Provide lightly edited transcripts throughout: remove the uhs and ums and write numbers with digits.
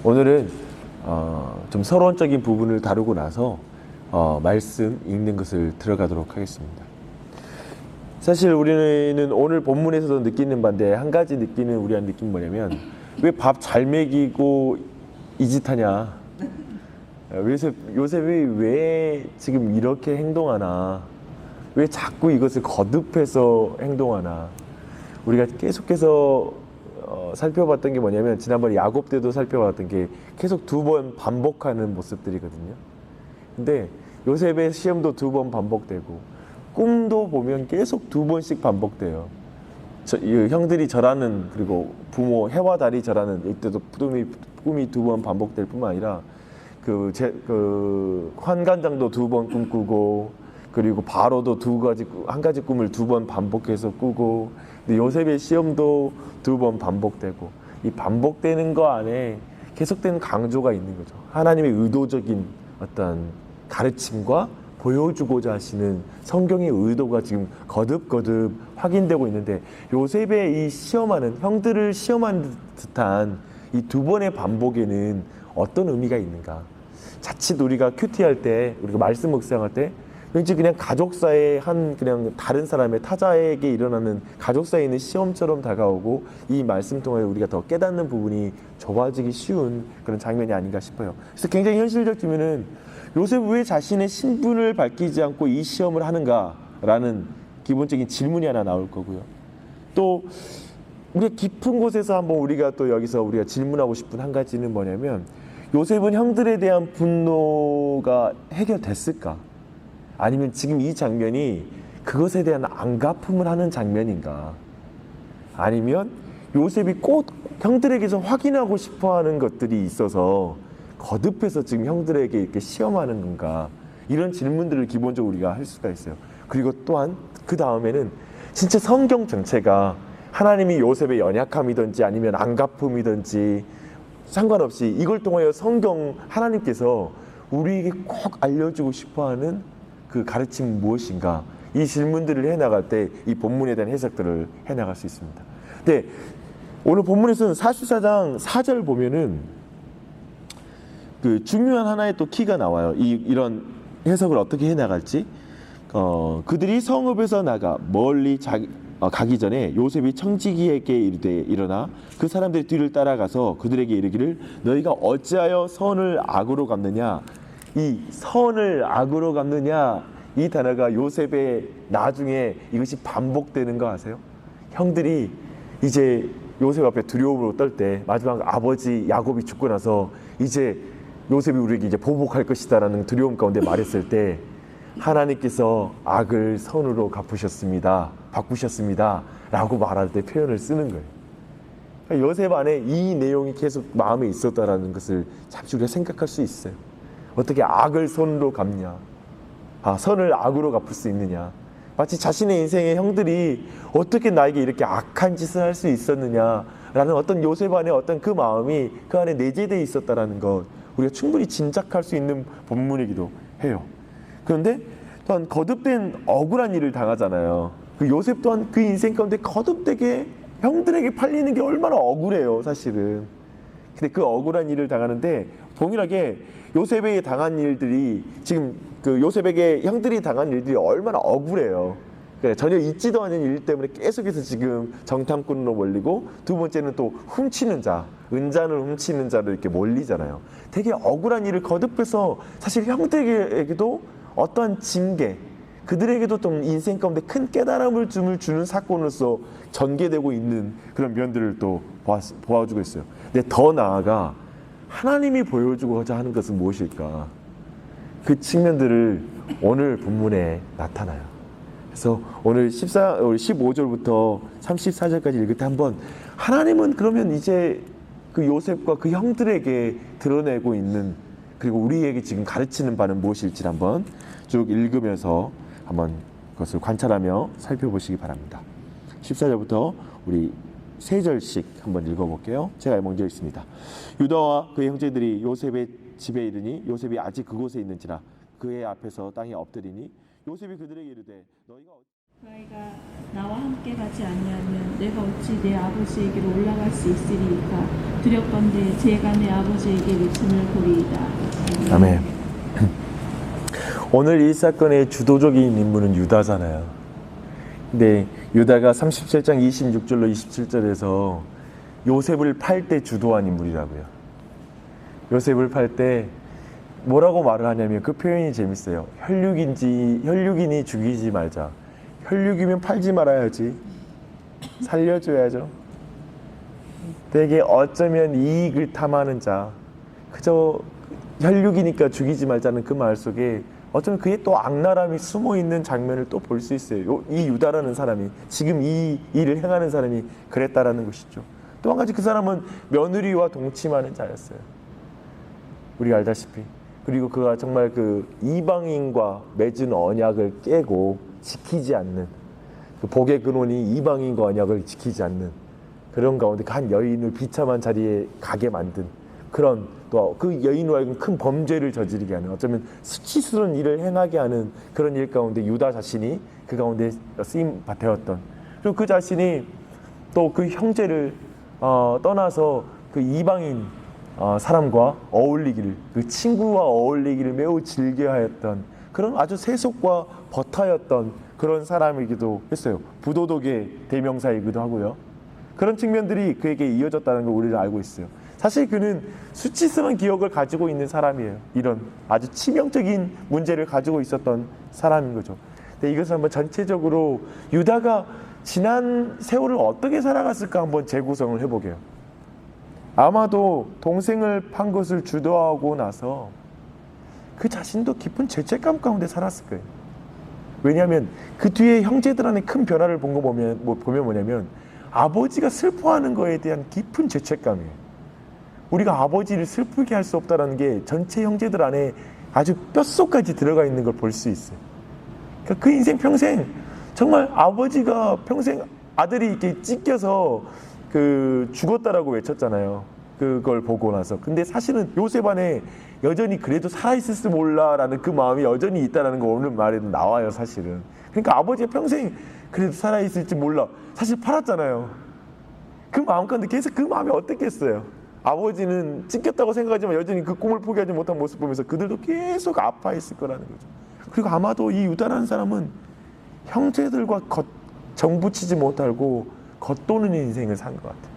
오늘은 좀 서론적인 부분을 다루고 나서 말씀 읽는 것을 들어가도록 하겠습니다. 사실 우리는 오늘 본문에서도 느끼는 바인데 한 가지 느끼는 우리한 느낌이 뭐냐면 왜 밥 잘 먹이고 이 짓 하냐, 요셉이 왜 지금 이렇게 행동하나, 왜 자꾸 이것을 거듭해서 행동하나. 우리가 계속해서 살펴봤던 게 뭐냐면 지난번에 야곱 때도 살펴봤던 게 계속 두 번 반복하는 모습들이거든요. 근데 요셉의 시험도 두 번 반복되고 꿈도 보면 계속 두 번씩 반복돼요. 이 형들이 절하는, 그리고 부모 해와 달이 절하는 이때도 꿈이 두 번 반복될 뿐만 아니라 그 환관장도 두 번 꿈꾸고, 그리고 바로도 한 가지 꿈을 두 번 반복해서 꾸고, 근데 요셉의 시험도 두 번 반복되고, 이 반복되는 거 안에 계속되는 강조가 있는 거죠. 하나님의 의도적인 어떤 가르침과 보여주고자 하시는 성경의 의도가 지금 거듭거듭 확인되고 있는데, 요셉의 이 시험하는, 형들을 시험하는 듯한 이 두 번의 반복에는 어떤 의미가 있는가. 자칫 우리가 큐티할 때, 우리가 말씀 묵상할 때 왠지 그냥 가족사의 그냥 다른 사람의, 타자에게 일어나는 가족사에 있는 시험처럼 다가오고, 이 말씀 통해 우리가 더 깨닫는 부분이 좁아지기 쉬운 그런 장면이 아닌가 싶어요. 그래서 굉장히 현실적 질문은, 요셉 왜 자신의 신분을 밝히지 않고 이 시험을 하는가라는 기본적인 질문이 하나 나올 거고요. 또 우리가 깊은 곳에서 한번 우리가 또 여기서 우리가 질문하고 싶은 한 가지는 뭐냐면, 요셉은 형들에 대한 분노가 해결됐을까? 아니면 지금 이 장면이 그것에 대한 안갚음을 하는 장면인가? 아니면 요셉이 꼭 형들에게서 확인하고 싶어하는 것들이 있어서 거듭해서 지금 형들에게 이렇게 시험하는 건가? 이런 질문들을 기본적으로 우리가 할 수가 있어요. 그리고 또한 그 다음에는 진짜 성경 전체가 하나님이 요셉의 연약함이든지 아니면 안갚음이든지 상관없이 이걸 통하여 하나님께서 우리에게 꼭 알려주고 싶어하는 그 가르침은 무엇인가? 이 질문들을 해나갈 때 이 본문에 대한 해석들을 해나갈 수 있습니다. 근데 오늘 본문에서는 44장 4절 보면은 그 중요한 하나의 또 키가 나와요. 이런 해석을 어떻게 해나갈지. 그들이 성읍에서 나가 멀리 가기 전에 요셉이 청지기에게 이르되 일어나 그 사람들의 뒤를 따라가서 그들에게 이르기를, 너희가 어찌하여 선을 악으로 갚느냐. 이 선을 악으로 갚느냐, 이 단어가 요셉의 나중에 이것이 반복되는 거 아세요? 형들이 이제 요셉 앞에 두려움으로 떨 때, 마지막 아버지 야곱이 죽고 나서 이제 요셉이 우리에게 이제 보복할 것이다라는 두려움 가운데 말했을 때, 하나님께서 악을 선으로 바꾸셨습니다 라고 말할 때 표현을 쓰는 거예요. 그러니까 요셉 안에 이 내용이 계속 마음에 있었다라는 것을 잠시 우리가 생각할 수 있어요. 어떻게 악을 선으로 갚냐, 선을 악으로 갚을 수 있느냐. 마치 자신의 인생의 형들이 어떻게 나에게 이렇게 악한 짓을 할 수 있었느냐라는 어떤 요셉 안에 어떤 그 마음이 그 안에 내재되어 있었다라는 것, 우리가 충분히 짐작할 수 있는 본문이기도 해요. 그런데 또한 거듭된 억울한 일을 당하잖아요. 그 요셉 또한 그 인생 가운데 거듭되게 형들에게 팔리는 게 얼마나 억울해요, 사실은. 근데 그 억울한 일을 당하는데, 동일하게 요셉에게 당한 일들이, 지금 그 요셉에게 형들이 당한 일들이 얼마나 억울해요. 전혀 있지도 않은 일 때문에 계속해서 지금 정탐꾼으로 몰리고, 두 번째는 또 훔치는 자, 은잔을 훔치는 자로 이렇게 몰리잖아요. 되게 억울한 일을 거듭해서 사실 형들에게도 어떠한 징계, 그들에게도 좀 인생 가운데 큰 깨달음을 주는 사건으로서 전개되고 있는 그런 면들을 또 보아주고 있어요. 근데 더 나아가 하나님이 보여주고자 하는 것은 무엇일까? 그 측면들을 오늘 본문에 나타나요. 그래서 오늘 15절부터 34절까지 읽을 때 한번, 하나님은 그러면 이제 그 요셉과 그 형들에게 드러내고 있는, 그리고 우리에게 지금 가르치는 바는 무엇일지 한번 쭉 읽으면서 한번 그것을 관찰하며 살펴보시기 바랍니다. 14절부터 우리 3절씩 한번 읽어볼게요. 제가 먼저 읽습니다. 유다와 그의 형제들이 요셉의 집에 이르니 요셉이 아직 그곳에 있는지라 그의 앞에서 땅에 엎드리니 요셉이 그들에게 이르되, 너희가 그 아이가 나와 함께 가지 아니하면 내가 어찌 내 아버지에게로 올라갈 수 있으리이까. 두렵건대 제가 내 아버지에게 미침을 보리이다. 아멘. 오늘 이 사건의 주도적인 인물은 유다잖아요. 근데 유다가 37장 26절로 27절에서 요셉을 팔 때 주도한 인물이라고요. 요셉을 팔 때 뭐라고 말을 하냐면 그 표현이 재밌어요. 혈육인이 죽이지 말자. 혈육이면 팔지 말아야지. 살려줘야죠. 되게 어쩌면 이익을 탐하는 자, 그저 혈육이니까 죽이지 말자는 그 말 속에 어쩌면 그에 또 악랄함이 숨어있는 장면을 또 볼 수 있어요. 이 유다라는 사람이, 지금 이 일을 행하는 사람이 그랬다라는 것이죠. 또 한 가지, 그 사람은 며느리와 동침하는 자였어요. 우리가 알다시피. 그리고 그가 정말 그 이방인과 맺은 언약을 깨고 지키지 않는, 그 복의 근원이 이방인과 언약을 지키지 않는 그런 가운데 한 여인을 비참한 자리에 가게 만든 그런, 또 그 여인으로 하여금 큰 범죄를 저지르게 하는, 어쩌면 수치스러운 일을 행하게 하는 그런 일 가운데 유다 자신이 그 가운데 쓰임 되었던, 그리고 그 자신이 또 그 형제를 떠나서 그 이방인 사람과 어울리기를, 그 친구와 어울리기를 매우 즐겨하였던 그런 아주 세속과 버타였던 그런 사람이기도 했어요. 부도덕의 대명사이기도 하고요. 그런 측면들이 그에게 이어졌다는 걸 우리는 알고 있어요. 사실 그는 수치스러운 기억을 가지고 있는 사람이에요. 이런 아주 치명적인 문제를 가지고 있었던 사람인 거죠. 근데 이것을 한번 전체적으로 유다가 지난 세월을 어떻게 살아갔을까 한번 재구성을 해보게요. 아마도 동생을 판 것을 주도하고 나서 그 자신도 깊은 죄책감 가운데 살았을 거예요. 왜냐하면 그 뒤에 형제들 안에 큰 변화를 본 거 보면 뭐냐면 아버지가 슬퍼하는 거에 대한 깊은 죄책감이에요. 우리가 아버지를 슬프게 할 수 없다는 게 전체 형제들 안에 아주 뼛속까지 들어가 있는 걸 볼 수 있어요. 그러니까 그 인생 평생 정말 아버지가 평생 아들이 이렇게 찢겨서 그 죽었다라고 외쳤잖아요. 그걸 보고 나서. 근데 사실은 요셉 안에 여전히 그래도 살아있을지 몰라라는 그 마음이 여전히 있다는 거 오늘 말에도 나와요, 사실은. 그러니까 아버지가 평생 그래도 살아있을지 몰라. 사실 팔았잖아요. 그 마음 가운데 계속 그 마음이 어땠겠어요? 아버지는 찢겼다고 생각하지만 여전히 그 꿈을 포기하지 못한 모습 보면서 그들도 계속 아파했을 거라는 거죠. 그리고 아마도 이 유다라는 사람은 형제들과 정붙이지 못하고 겉도는 인생을 산 것 같아요.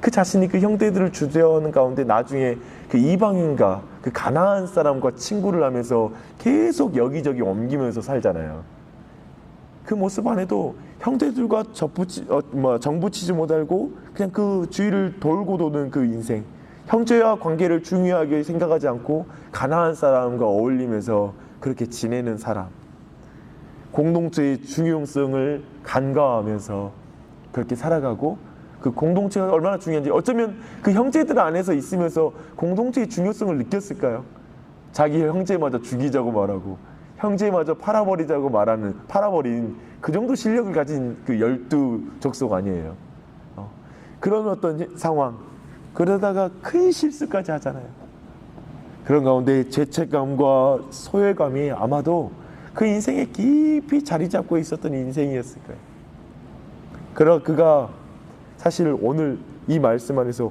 그 자신이 그 형제들을 주저하는 가운데 나중에 그 이방인과 그 가나안 사람과 친구를 하면서 계속 여기저기 옮기면서 살잖아요. 그 모습 안에도 형제들과 정붙이지 못하고 그냥 그 주위를 돌고 도는 그 인생, 형제와 관계를 중요하게 생각하지 않고 가나안 사람과 어울리면서 그렇게 지내는 사람, 공동체의 중요성을 간과하면서 그렇게 살아가고, 그 공동체가 얼마나 중요한지 어쩌면 그 형제들 안에서 있으면서 공동체의 중요성을 느꼈을까요? 자기 형제마저 죽이자고 말하고 형제마저 팔아버리자고 말하는, 팔아버린 그 정도 실력을 가진 그 12족속 아니에요. 그런 어떤 상황, 그러다가 큰 실수까지 하잖아요. 그런 가운데 죄책감과 소외감이 아마도 그 인생에 깊이 자리 잡고 있었던 인생이었을 거예요. 그러 그가 사실 오늘 이 말씀 안에서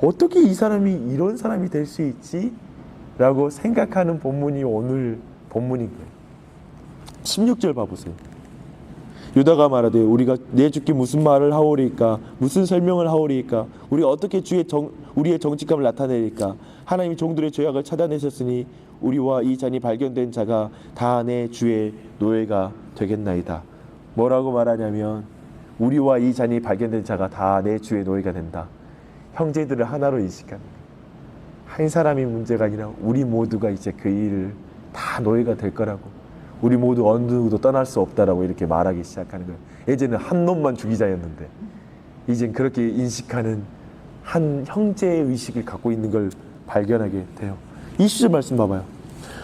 어떻게 이 사람이 이런 사람이 될 수 있지? 라고 생각하는 본문이 오늘 본문인 거예요. 16절 봐보세요. 유다가 말하되 우리가 내 주께 무슨 말을 하오리까? 무슨 설명을 하오리까? 우리가 어떻게 우리의 정직함을 나타내리까? 하나님이 종들의 죄악을 찾아내셨으니 우리와 이 잔이 발견된 자가 다 내 주의 노예가 되겠나이다. 뭐라고 말하냐면 우리와 이 잔이 발견된 자가 다 내 주의 노예가 된다. 형제들을 하나로 인식하는 거예요. 한 사람이 문제가 아니라 우리 모두가 이제 그 일을 다 노예가 될 거라고, 우리 모두 어느 누구도 떠날 수 없다라고 이렇게 말하기 시작하는 거예요. 예전에는 한 놈만 죽이자였는데 이젠 그렇게 인식하는 한 형제의 의식을 갖고 있는 걸 발견하게 돼요. 20절 말씀 봐봐요.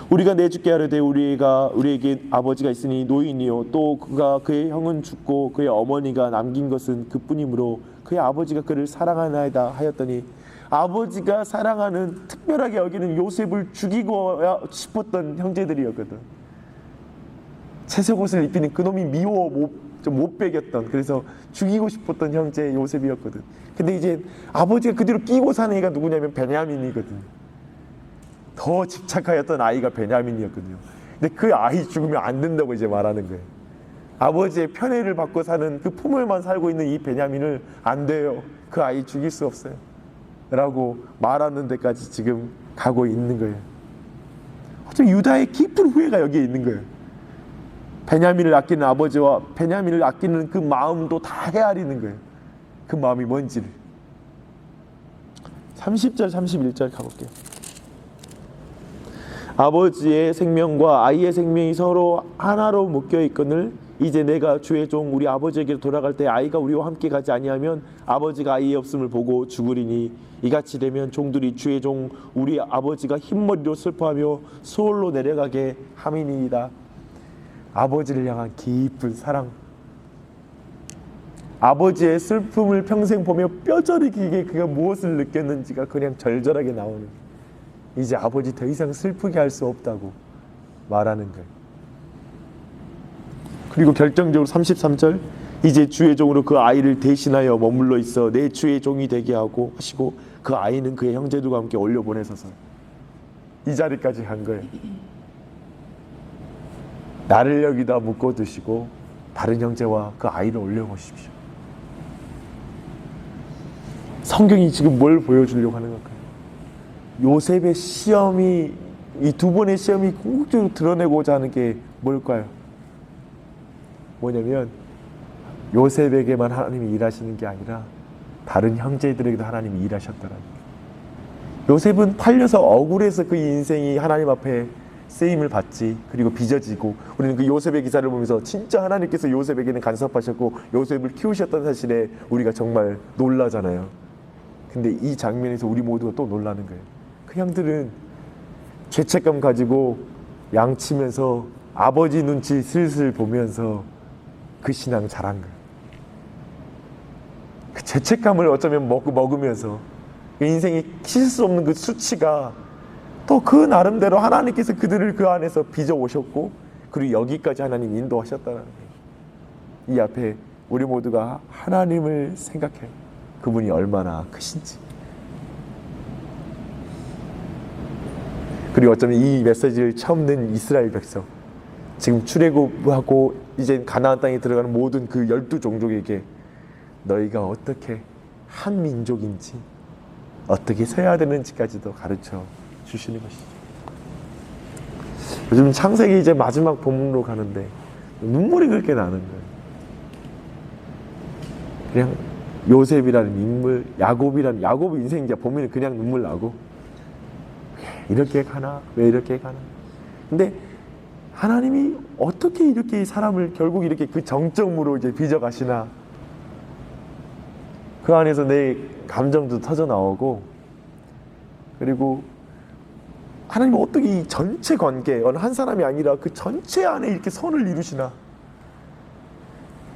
우리가 내 주께 하려되 우리에게 아버지가 있으니 노인이요 또 그가 그의 형은 죽고 그의 어머니가 남긴 것은 그뿐이므로 그의 아버지가 그를 사랑하나이다 하였더니, 아버지가 사랑하는, 특별하게 여기는 요셉을 죽이고 싶었던 형제들이었거든. 채색 옷을 입히는 그놈이 미워 못 베겼던, 그래서 죽이고 싶었던 형제 요셉이었거든. 근데 이제 아버지가 그대로 끼고 사는 애가 누구냐면 베냐민이거든. 더 집착하였던 아이가 베냐민이었거든요. 근데 그 아이 죽으면 안 된다고 이제 말하는 거예요. 아버지의 편애를 받고 사는 그 품을만 살고 있는 이 베냐민을 안 돼요. 그 아이 죽일 수 없어요. 라고 말하는 데까지 지금 가고 있는 거예요. 어쩜 유다의 깊은 후회가 여기에 있는 거예요. 베냐민을 아끼는 아버지와 베냐민을 아끼는 그 마음도 다 헤아리는 거예요. 그 마음이 뭔지를. 30절 31절 가볼게요. 아버지의 생명과 아이의 생명이 서로 하나로 묶여 있거늘 이제 내가 주의 종 우리 아버지에게로 돌아갈 때 아이가 우리와 함께 가지 아니하면 아버지가 아이의 없음을 보고 죽으리니 이같이 되면 종들이 주의 종 우리 아버지가 흰머리로 슬퍼하며 수월로 내려가게 함이니이다. 아버지를 향한 깊은 사랑, 아버지의 슬픔을 평생 보며 뼈저리게 그가 무엇을 느꼈는지가 그냥 절절하게 나오는, 이제 아버지 더 이상 슬프게 할 수 없다고 말하는 거예요. 그리고 결정적으로 33절 이제 주의 종으로 그 아이를 대신하여 머물러 있어 내 주의 종이 되게 하고 하시고 그 아이는 그의 형제들과 함께 올려보내소서. 이 자리까지 간 거예요. 나를 여기다 묶어두시고 다른 형제와 그 아이를 올려보십시오. 성경이 지금 뭘 보여주려고 하는 걸까요? 요셉의 시험이, 이 두 번의 시험이 궁극적으로 드러내고자 하는 게 뭘까요? 뭐냐면 요셉에게만 하나님이 일하시는 게 아니라 다른 형제들에게도 하나님이 일하셨다는 거예요. 요셉은 팔려서 억울해서 그 인생이 하나님 앞에 쓰임을 받지, 그리고 빚어지고, 우리는 그 요셉의 기사를 보면서 진짜 하나님께서 요셉에게는 간섭하셨고 요셉을 키우셨다는 사실에 우리가 정말 놀라잖아요. 근데 이 장면에서 우리 모두가 또 놀라는 거예요. 그 형들은 죄책감 가지고 양치면서 아버지 눈치 슬슬 보면서 그 신앙 잘한 거예요. 그 죄책감을 어쩌면 먹으면서 인생이 칠 수 없는 그 수치가 또 그 나름대로 하나님께서 그들을 그 안에서 빚어 오셨고, 그리고 여기까지 하나님 인도하셨다는 거예요. 이 앞에 우리 모두가 하나님을 생각해요. 그분이 얼마나 크신지. 그리고 어쩌면 이 메시지를 처음 낸 이스라엘 백성, 지금 출애굽하고 이제 가나안 땅에 들어가는 모든 그 12종족에게 너희가 어떻게 한 민족인지, 어떻게 서야 되는지까지도 가르쳐 주시는 것이죠. 요즘 창세기 이제 마지막 본문으로 가는데 눈물이 그렇게 나는 거예요. 그냥 요셉이라는 인물, 야곱 인생 이제 보면 그냥 눈물 나고, 이렇게 가나? 왜 이렇게 가나? 근데 하나님이 어떻게 이렇게 사람을 결국 이렇게 그 정점으로 이제 빚어가시나? 그 안에서 내 감정도 터져 나오고, 그리고 하나님은 어떻게 이 전체 관계, 어느 한 사람이 아니라 그 전체 안에 이렇게 선을 이루시나?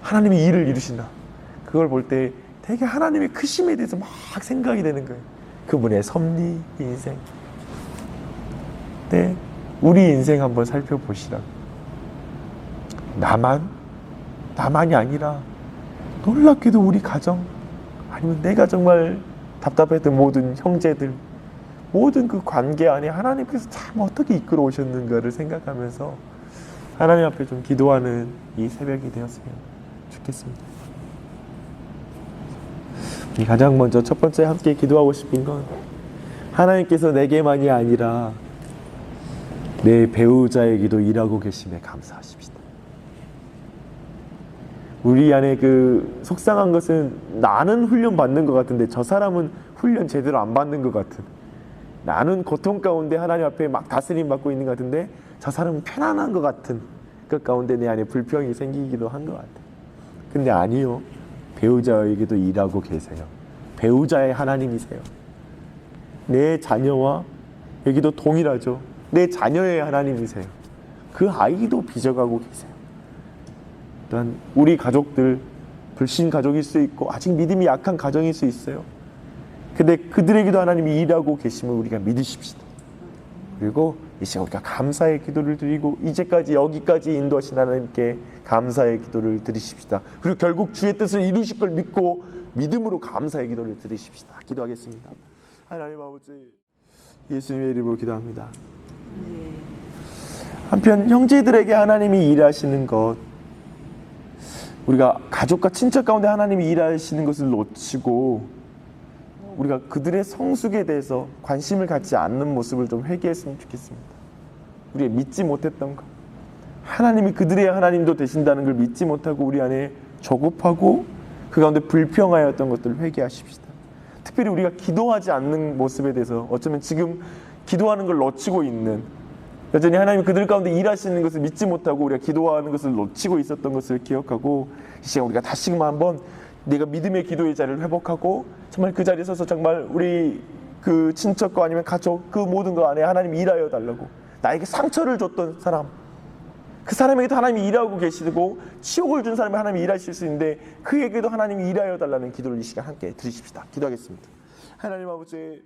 하나님이 일을 이루시나? 그걸 볼 때 되게 하나님의 크심에 대해서 막 생각이 되는 거예요. 그분의 섭리, 인생. 네, 우리 인생 한번 살펴보시라. 나만이 아니라 놀랍게도 우리 가정, 아니면 내가 정말 답답했던 모든 형제들, 모든 그 관계 안에 하나님께서 참 어떻게 이끌어 오셨는가를 생각하면서 하나님 앞에 좀 기도하는 이 새벽이 되었으면 좋겠습니다. 가장 먼저 첫 번째 함께 기도하고 싶은 건, 하나님께서 내게만이 아니라 내 배우자에게도 일하고 계심에 감사하십시다. 우리 안에 그 속상한 것은 나는 훈련 받는 것 같은데 저 사람은 훈련 제대로 안 받는 것 같은, 나는 고통 가운데 하나님 앞에 막 다스림 받고 있는 것 같은데 저 사람은 편안한 것 같은, 그 가운데 내 안에 불평이 생기기도 한 것 같아요. 근데 아니요, 배우자에게도 일하고 계세요. 배우자의 하나님이세요. 내 자녀와 여기도 동일하죠. 내 자녀의 하나님이세요. 그 아이도 빚어가고 계세요. 또한 우리 가족들, 불신 가족일 수 있고 아직 믿음이 약한 가정일 수 있어요. 근데 그들에게도 하나님이 일하고 계심을 우리가 믿으십시다. 그리고 이 시간 우리가 감사의 기도를 드리고 이제까지 여기까지 인도하신 하나님께 감사의 기도를 드리십시다. 그리고 결국 주의 뜻을 이루실 걸 믿고 믿음으로 감사의 기도를 드리십시다. 기도하겠습니다. 하나님 아버지, 예수님의 이름으로 기도합니다. 한편 형제들에게 하나님이 일하시는 것, 우리가 가족과 친척 가운데 하나님이 일하시는 것을 놓치고 우리가 그들의 성숙에 대해서 관심을 갖지 않는 모습을 좀 회개했으면 좋겠습니다. 우리가 믿지 못했던 것, 하나님이 그들의 하나님도 되신다는 걸 믿지 못하고 우리 안에 조급하고 그 가운데 불평하였던 것들을 회개하십시다. 특별히 우리가 기도하지 않는 모습에 대해서 어쩌면 지금 기도하는 걸 놓치고 있는, 여전히 하나님이 그들 가운데 일하시는 것을 믿지 못하고 우리가 기도하는 것을 놓치고 있었던 것을 기억하고 이 시간 우리가 다시금 한번 내가 믿음의 기도의 자리를 회복하고 정말 그 자리에 서서 정말 우리 그 친척과 아니면 가족 그 모든 것 안에 하나님이 일하여 달라고, 나에게 상처를 줬던 사람, 그 사람에게도 하나님이 일하고 계시고 치욕을 준 사람이 하나님이 일하실 수 있는데 그에게도 하나님이 일하여 달라는 기도를 이 시간 함께 드리십시다. 기도하겠습니다. 하나님 아버지,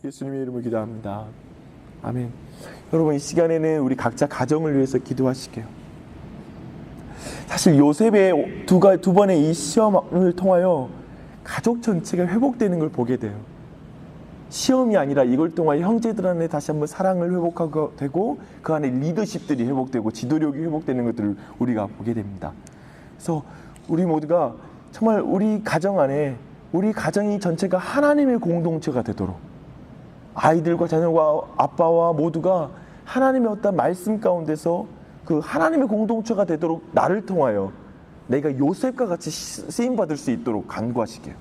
예수님의 이름으로 기도합니다. 아멘. 여러분, 이 시간에는 우리 각자 가정을 위해서 기도하시게요. 사실 요셉의 두 번의 이 시험을 통하여 가족 전체가 회복되는 걸 보게 돼요. 시험이 아니라 이걸 통하여 형제들 안에 다시 한번 사랑을 회복하게 되고 그 안에 리더십들이 회복되고 지도력이 회복되는 것들을 우리가 보게 됩니다. 그래서 우리 모두가 정말 우리 가정 안에 우리 가정이 전체가 하나님의 공동체가 되도록, 아이들과 자녀와 아빠와 모두가 하나님의 어떤 말씀 가운데서 그 하나님의 공동체가 되도록 나를 통하여 내가 요셉과 같이 쓰임받을 수 있도록 간구하시게요.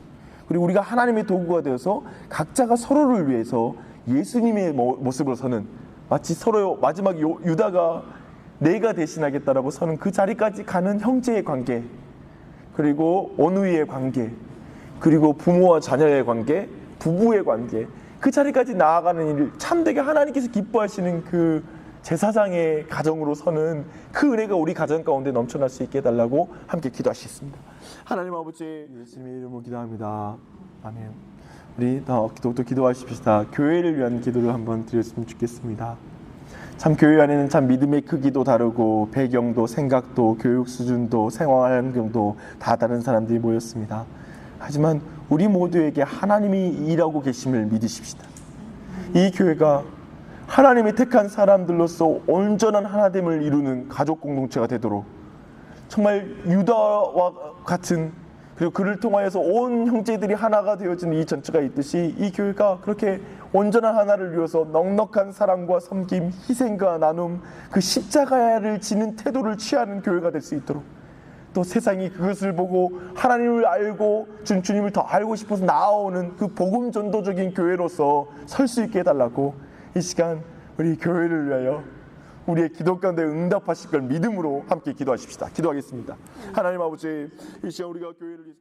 그리고 우리가 하나님의 도구가 되어서 각자가 서로를 위해서 예수님의 모습으로 서는, 마치 서로 마지막 유다가 내가 대신하겠다라고 서는 그 자리까지 가는 형제의 관계, 그리고 어누이의 관계, 그리고 부모와 자녀의 관계, 부부의 관계, 그 자리까지 나아가는 일을 참되게 하나님께서 기뻐하시는 그 제사장의 가정으로 서는 그 은혜가 우리 가정 가운데 넘쳐날 수 있게 해달라고 함께 기도하시겠습니다. 하나님 아버지, 예수님의 이름으로 기도합니다. 아멘. 우리 더욱더 기도하십시다. 교회를 위한 기도를 한번 드렸으면 좋겠습니다. 참 교회 안에는 참 믿음의 크기도 다르고 배경도 생각도 교육 수준도 생활 환경도 다 다른 사람들이 모였습니다. 하지만 우리 모두에게 하나님이 일하고 계심을 믿으십시다. 이 교회가 하나님이 택한 사람들로서 온전한 하나됨을 이루는 가족 공동체가 되도록, 정말 유다와 같은, 그리고 그를 통하여서 온 형제들이 하나가 되어지는 이 전체가 있듯이 이 교회가 그렇게 온전한 하나를 이루어서 넉넉한 사랑과 섬김, 희생과 나눔, 그 십자가를 지는 태도를 취하는 교회가 될 수 있도록, 또 세상이 그것을 보고 하나님을 알고 주님을 더 알고 싶어서 나아오는 그 복음 전도적인 교회로서 설 수 있게 해달라고 이 시간 우리 교회를 위하여 우리의 기도 가운데 응답하실 걸 믿음으로 함께 기도하십시다. 기도하겠습니다. 하나님 아버지, 이 시간 우리가 교회를 위해서